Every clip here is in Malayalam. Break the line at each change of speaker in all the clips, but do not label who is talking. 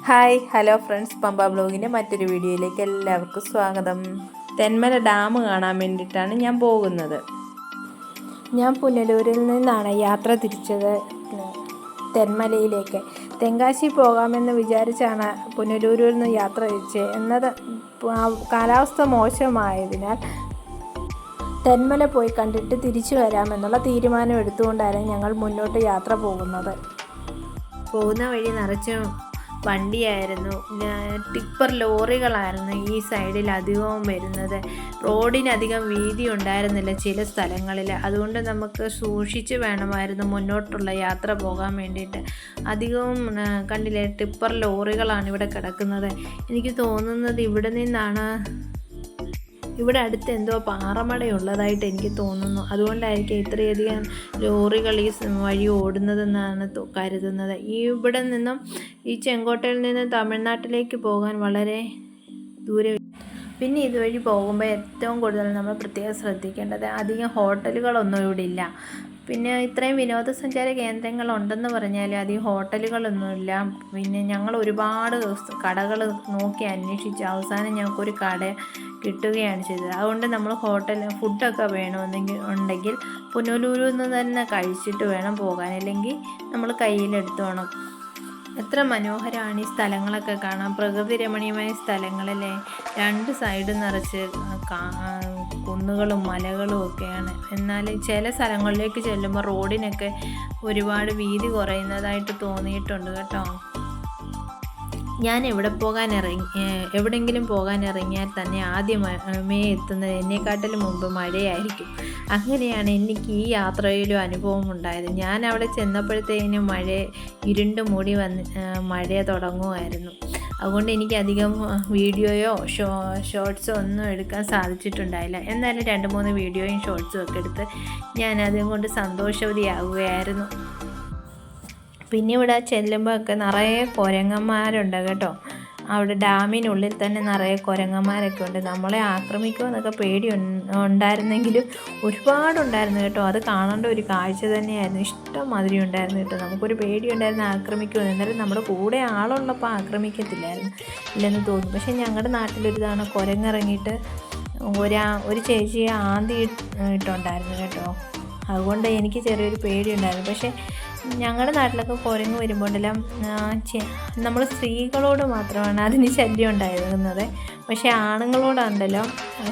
ഹായ് ഹലോ ഫ്രണ്ട്സ്, പമ്പ ബ്ലോഗിൻ്റെ മറ്റൊരു വീഡിയോയിലേക്ക് എല്ലാവർക്കും സ്വാഗതം. തെന്മല ഡാം കാണാൻ വേണ്ടിയിട്ടാണ് ഞാൻ പോകുന്നത്. ഞാൻ പുനലൂരിൽ നിന്നാണ് യാത്ര തിരിച്ചത് തെന്മലയിലേക്ക്. തെങ്കാശി പോകാമെന്ന് വിചാരിച്ചാണ് പുനലൂരിൽ നിന്ന് യാത്ര തിരിച്ചത്. എന്നത് കാലാവസ്ഥ മോശമായതിനാൽ തെന്മല പോയി കണ്ടിട്ട് തിരിച്ചു വരാമെന്നുള്ള തീരുമാനം എടുത്തുകൊണ്ടാണ് ഞങ്ങൾ മുന്നോട്ട് യാത്ര പോകുന്നത്. പോകുന്ന വഴി നിറച്ച് വണ്ടിയായിരുന്നു, ടിപ്പർ ലോറികളായിരുന്നു ഈ സൈഡിൽ അധികവും വരുന്നത്. റോഡിനധികം വീതി ഉണ്ടായിരുന്നില്ല ചില സ്ഥലങ്ങളിൽ. അതുകൊണ്ട് നമുക്ക് സൂക്ഷിച്ച് വേണമായിരുന്നു മുന്നോട്ടുള്ള യാത്ര പോകാൻ വേണ്ടിയിട്ട്. അധികവും കണ്ടില്ലേ, ടിപ്പർ ലോറികളാണ് ഇവിടെ കിടക്കുന്നത്. എനിക്ക് തോന്നുന്നത് ഇവിടെ അടുത്ത് എന്തോ പാറമടയുള്ളതായിട്ട് എനിക്ക് തോന്നുന്നു. അതുകൊണ്ടായിരിക്കും ഇത്രയധികം ലോറികൾ ഈ വഴി ഓടുന്നതെന്നാണ് കരുതുന്നത്. ഇവിടെ നിന്നും ഈ ചെങ്കോട്ടയിൽ നിന്നും തമിഴ്നാട്ടിലേക്ക് പോകാൻ വളരെ ദൂരം. പിന്നെ ഇതുവഴി പോകുമ്പോൾ ഏറ്റവും കൂടുതൽ നമ്മൾ പ്രത്യേകം ശ്രദ്ധിക്കേണ്ടത്, അധികം ഹോട്ടലുകളൊന്നും ഇവിടെ ഇല്ല. പിന്നെ ഇത്രയും വിനോദസഞ്ചാര കേന്ദ്രങ്ങളുണ്ടെന്ന് പറഞ്ഞാൽ അധികം ഹോട്ടലുകളൊന്നുമില്ല. പിന്നെ ഞങ്ങൾ ഒരുപാട് കടകൾ നോക്കി അന്വേഷിച്ച് അവസാനം ഞങ്ങൾക്കൊരു കട കിട്ടുകയാണ് ചെയ്തത്. അതുകൊണ്ട് നമ്മൾ ഫുഡൊക്കെ ഉണ്ടെങ്കിൽ പുനലൂരിൽ നിന്ന് തന്നെ കഴിച്ചിട്ട് വേണം പോകാൻ, അല്ലെങ്കിൽ നമ്മൾ കയ്യിലെടുത്ത് വേണം. എത്ര മനോഹരമാണ് ഈ സ്ഥലങ്ങളൊക്കെ കാണാൻ, പ്രകൃതി രമണീയമായ സ്ഥലങ്ങളിലെ രണ്ട് സൈഡ് നിറച്ച് കുന്നുകളും മലകളും ഒക്കെയാണ്. എന്നാൽ ചില സ്ഥലങ്ങളിലേക്ക് ചെല്ലുമ്പോൾ റോഡിനൊക്കെ ഒരുപാട് വീതി കുറയുന്നതായിട്ട് തോന്നിയിട്ടുണ്ട് കേട്ടോ. ഞാൻ എവിടെയെങ്കിലും പോകാൻ ഇറങ്ങിയാൽ തന്നെ ആദ്യമേ എത്തുന്നത് എന്നെക്കാട്ടിലും മുമ്പ് മഴയായിരിക്കും. അങ്ങനെയാണ് എനിക്ക് ഈ യാത്രയിലും അനുഭവം ഉണ്ടായത്. ഞാൻ അവിടെ ചെന്നപ്പോഴത്തേനും ഇരുണ്ട് മൂടി മഴ തുടങ്ങുമായിരുന്നു. അതുകൊണ്ട് എനിക്ക് അധികം വീഡിയോയോ ഷോർട്സോ ഒന്നും എടുക്കാൻ സാധിച്ചിട്ടുണ്ടായില്ല. എന്നാലും 2-3 വീഡിയോയും ഷോർട്സും ഒക്കെ എടുത്ത് ഞാൻ അതും കൊണ്ട് സന്തോഷവതിയാവുകയായിരുന്നു. പിന്നെ ഇവിടെ ചെല്ലുമ്പോൾ ഒക്കെ നിറയെ കുരങ്ങന്മാരുണ്ട് കേട്ടോ. അവിടെ ഡാമിനുള്ളിൽ തന്നെ നിറയെ കുരങ്ങന്മാരൊക്കെ ഉണ്ട്. നമ്മളെ ആക്രമിക്കുമെന്നൊക്കെ പേടി ഉണ്ടായിരുന്നെങ്കിലും ഒരുപാടുണ്ടായിരുന്നു കേട്ടോ. അത് കാണേണ്ട ഒരു കാഴ്ച തന്നെയായിരുന്നു. ഇഷ്ടം മാതിരി ഉണ്ടായിരുന്നു കേട്ടോ. നമുക്കൊരു പേടി ഉണ്ടായിരുന്നു ആക്രമിക്കുമെന്ന്. എന്നാലും നമ്മുടെ കൂടെ ആളുള്ളപ്പോൾ ആക്രമിക്കത്തില്ലായിരുന്നു ഇല്ലെന്ന് തോന്നി. പക്ഷേ ഞങ്ങളുടെ നാട്ടിലൊരു തവണ കുരങ്ങിറങ്ങിയിട്ട് ഒരു ചേച്ചിയെ ആന്തി ഇട്ടുണ്ടായിരുന്നു കേട്ടോ. അതുകൊണ്ട് എനിക്ക് ചെറിയൊരു പേടിയുണ്ടായിരുന്നു. പക്ഷേ ഞങ്ങളുടെ നാട്ടിലൊക്കെ കുരങ്ങ് വരുമ്പോഴെല്ലാം നമ്മൾ സ്ത്രീകളോട് മാത്രമാണ് അതിന് ശല്യം ഉണ്ടായിരുന്നത്. പക്ഷേ ആണുങ്ങളോടുണ്ടല്ലോ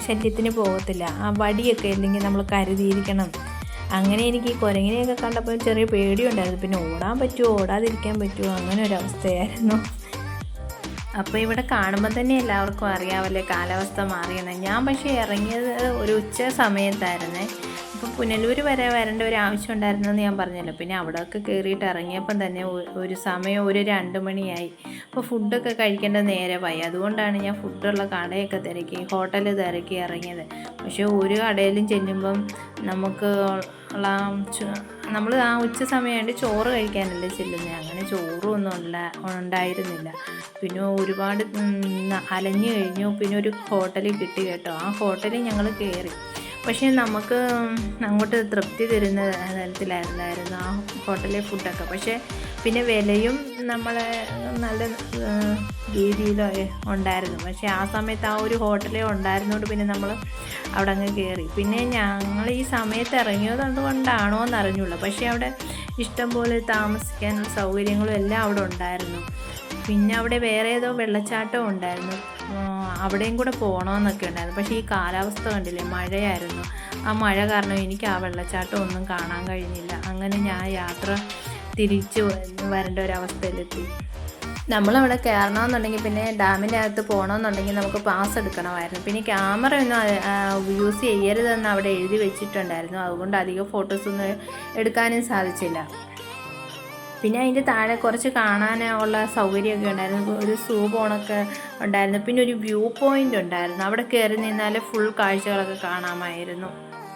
ശല്യത്തിന് പോകത്തില്ല. ആ വടിയൊക്കെ ഇല്ലെങ്കിൽ നമ്മൾ കരുതിയിരിക്കണം. അങ്ങനെ എനിക്ക് ഈ കുരങ്ങിനെയൊക്കെ കണ്ടപ്പോൾ ചെറിയ പേടിയുണ്ടായിരുന്നു. പിന്നെ ഓടാൻ പറ്റുമോ ഓടാതിരിക്കാൻ പറ്റുമോ അങ്ങനെ ഒരു അവസ്ഥയായിരുന്നു. അപ്പോൾ ഇവിടെ കാണുമ്പോൾ തന്നെ എല്ലാവർക്കും അറിയാമല്ലേ കാലാവസ്ഥ മാറിയെന്ന്. ഞാൻ പക്ഷേ ഇറങ്ങിയത് ഒരു ഉച്ച സമയത്തായിരുന്നേ. അപ്പം പുനലൂർ വരെ വരേണ്ട ഒരു ആവശ്യം ഉണ്ടായിരുന്നെന്ന് ഞാൻ പറഞ്ഞല്ലോ. പിന്നെ അവിടെയൊക്കെ കയറിയിട്ട് ഇറങ്ങിയപ്പം തന്നെ ഒരു സമയം 2 മണിയായി. അപ്പോൾ ഫുഡൊക്കെ കഴിക്കേണ്ട നേരമായി. അതുകൊണ്ടാണ് ഞാൻ ഫുഡുള്ള കടയൊക്കെ ഹോട്ടൽ തിരക്കി ഇറങ്ങിയത്. പക്ഷേ ഒരു കടയിലും ചെല്ലുമ്പം നമ്മൾ ആ ഉച്ച സമയമായിട്ട് ചോറ് കഴിക്കാനല്ലേ ചെല്ലുന്നത്. അങ്ങനെ ചോറും ഒന്നും ഉണ്ടായിരുന്നില്ല. പിന്നെ ഒരുപാട് അലഞ്ഞു കഴിഞ്ഞു. പിന്നെ ഒരു ഹോട്ടലിൽ കിട്ടി കേട്ടോ. ആ ഹോട്ടലിൽ ഞങ്ങൾ കയറി. പക്ഷേ നമുക്ക് അങ്ങോട്ട് തൃപ്തി തരുന്ന തരത്തിലായിരുന്നു ആ ഹോട്ടലിലെ ഫുഡൊക്കെ. പക്ഷേ പിന്നെ വിലയും നമ്മളെ നല്ല രീതിയിൽ ഉണ്ടായിരുന്നു. പക്ഷേ ആ സമയത്ത് ആ ഒരു ഹോട്ടലേ ഉണ്ടായിരുന്നതുകൊണ്ട് പിന്നെ നമ്മൾ അവിടെ അങ്ങ് കയറി. പിന്നെ ഞങ്ങൾ ഈ സമയത്ത് ഇറങ്ങിയത് കൊണ്ടാണോ എന്ന് അറിഞ്ഞുള്ളൂ. പക്ഷേ അവിടെ ഇഷ്ടംപോലെ താമസിക്കാനുള്ള സൗകര്യങ്ങളും എല്ലാം അവിടെ ഉണ്ടായിരുന്നു. പിന്നെ അവിടെ വേറെ ഏതോ വെള്ളച്ചാട്ടം ഉണ്ടായിരുന്നു, അവിടെയും കൂടെ പോകണമെന്നൊക്കെ ഉണ്ടായിരുന്നു. പക്ഷേ ഈ കാലാവസ്ഥ കണ്ടില്ലേ, മഴയായിരുന്നു. ആ മഴ കാരണം എനിക്ക് ആ വെള്ളച്ചാട്ടം ഒന്നും കാണാൻ കഴിഞ്ഞില്ല. അങ്ങനെ ഞാൻ യാത്ര തിരിച്ചു വരേണ്ട ഒരവസ്ഥയിലെത്തി. നമ്മളവിടെ കയറണമെന്നുണ്ടെങ്കിൽ പിന്നെ ഡാമിൻ്റെ അകത്ത് പോകണമെന്നുണ്ടെങ്കിൽ നമുക്ക് പാസ് എടുക്കണമായിരുന്നു. പിന്നെ ക്യാമറ ഒന്നും യൂസ് ചെയ്യരുതെന്ന് അവിടെ എഴുതി വെച്ചിട്ടുണ്ടായിരുന്നു. അതുകൊണ്ട് അധികം ഫോട്ടോസൊന്നും എടുക്കാനും സാധിച്ചില്ല. പിന്നെ അതിൻ്റെ താഴെ കുറച്ച് കാണാനുള്ള സൗകര്യമൊക്കെ ഉണ്ടായിരുന്നു. ഒരു സൂ പോണൊക്കെ ഉണ്ടായിരുന്നു. പിന്നെ ഒരു വ്യൂ പോയിൻ്റ് ഉണ്ടായിരുന്നു. അവിടെ കയറി നിന്നാൽ ഫുൾ കാഴ്ചകളൊക്കെ കാണാമായിരുന്നു.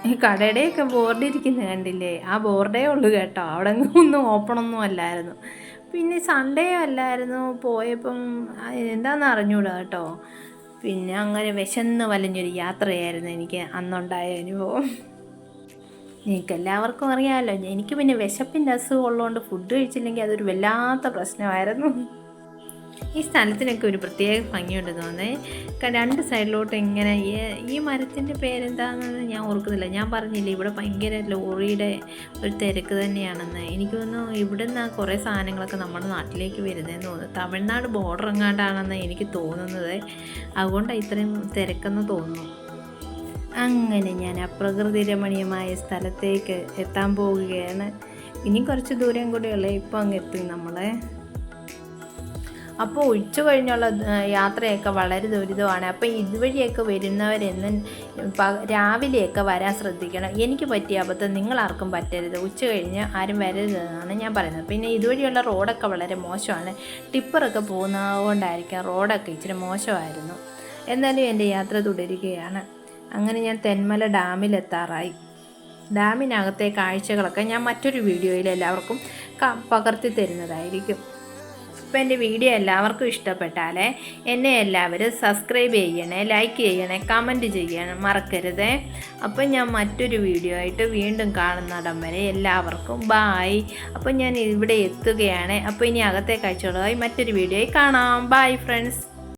ഈ കടയുടെയൊക്കെ ബോർഡ് ഇരിക്കുന്നത് കണ്ടില്ലേ, ആ ബോർഡേ ഉള്ളൂ കേട്ടോ. അവിടെ ഒന്നും ഓപ്പണൊന്നും അല്ലായിരുന്നു. പിന്നെ സൺഡേ അല്ലായിരുന്നു പോയപ്പം, എന്താണെന്ന് അറിഞ്ഞൂടാ കേട്ടോ. പിന്നെ അങ്ങനെ വിശന്ന് വലഞ്ഞൊരു യാത്രയായിരുന്നു എനിക്ക് അന്നുണ്ടായ അനുഭവം. എല്ലാവർക്കും അറിയാമല്ലോ, എനിക്ക് പിന്നെ വിശപ്പിൻ്റെ അസുഖം ഉള്ളതുകൊണ്ട് ഫുഡ് കഴിച്ചില്ലെങ്കിൽ അതൊരു വല്ലാത്ത പ്രശ്നമായിരുന്നു. ഈ സ്ഥലത്തിനൊക്കെ ഒരു പ്രത്യേക ഭംഗിയുണ്ട് തോന്നേ. രണ്ട് സൈഡിലോട്ട് ഇങ്ങനെ ഈ മരത്തിൻ്റെ പേരെന്താണെന്ന് ഞാൻ ഓർക്കുന്നില്ല. ഞാൻ പറഞ്ഞില്ലേ ഇവിടെ ഭയങ്കര ലോറിയുടെ ഒരു തിരക്ക് തന്നെയാണെന്ന്. എനിക്ക് തോന്നുന്നു ഇവിടെ നിന്ന് കുറേ സാധനങ്ങളൊക്കെ നമ്മുടെ നാട്ടിലേക്ക് വരുന്നതെന്ന് തോന്നുന്നു. തമിഴ്നാട് ബോർഡർ എങ്ങാണ്ടാണെന്ന് എനിക്ക് തോന്നുന്നത്. അതുകൊണ്ടാണ് ഇത്രയും തിരക്കെന്ന് തോന്നുന്നു. അങ്ങനെ ഞാൻ ആ പ്രകൃതി രമണീയമായ സ്ഥലത്തേക്ക് എത്താൻ പോവുകയാണ്. ഇനി കുറച്ച് ദൂരം കൂടിയുള്ളേ, ഇപ്പോൾ അങ്ങ് എത്തി നമ്മളെ. അപ്പോൾ ഉച്ച കഴിഞ്ഞുള്ള യാത്രയൊക്കെ വളരെ ദുരിതമാണ്. അപ്പോൾ ഇതുവഴിയൊക്കെ വരുന്നവരെന്നും രാവിലെയൊക്കെ വരാൻ ശ്രദ്ധിക്കണം. എനിക്ക് പറ്റിയ അബദ്ധം നിങ്ങളാർക്കും പറ്റരുത്. ഉച്ച കഴിഞ്ഞ് ആരും വരരുതെന്നാണ് ഞാൻ പറയുന്നത്. പിന്നെ ഇതുവഴിയുള്ള റോഡൊക്കെ വളരെ മോശമാണ്. ടിപ്പറൊക്കെ പോകുന്നത് കൊണ്ടായിരിക്കാം റോഡൊക്കെ ഇച്ചിരി മോശമായിരുന്നു. എന്നാലും എൻ്റെ യാത്ര തുടരുകയാണ്. അങ്ങനെ ഞാൻ തെന്മല ഡാമിലെത്താറായി. ഡാമിനകത്തെ കാഴ്ചകളൊക്കെ ഞാൻ മറ്റൊരു വീഡിയോയിൽ എല്ലാവർക്കും പകർത്തി തരുന്നതായിരിക്കും. അപ്പോൾ എൻ്റെ വീഡിയോ എല്ലാവർക്കും ഇഷ്ടപ്പെട്ടാലേ എന്നെ എല്ലാവരും സബ്സ്ക്രൈബ് ചെയ്യണേ, ലൈക്ക് ചെയ്യണേ, കമൻറ്റ് ചെയ്യണേ മറക്കരുതേ. അപ്പോൾ ഞാൻ മറ്റൊരു വീഡിയോ ആയിട്ട് വീണ്ടും കാണുന്നിടം വരെ എല്ലാവർക്കും ബായ്. അപ്പോൾ ഞാൻ ഇവിടെ എത്തുകയാണ്. അപ്പോൾ ഇനി അകത്തെ കാഴ്ചകളുമായി മറ്റൊരു വീഡിയോയിൽ കാണാം. Bye friends.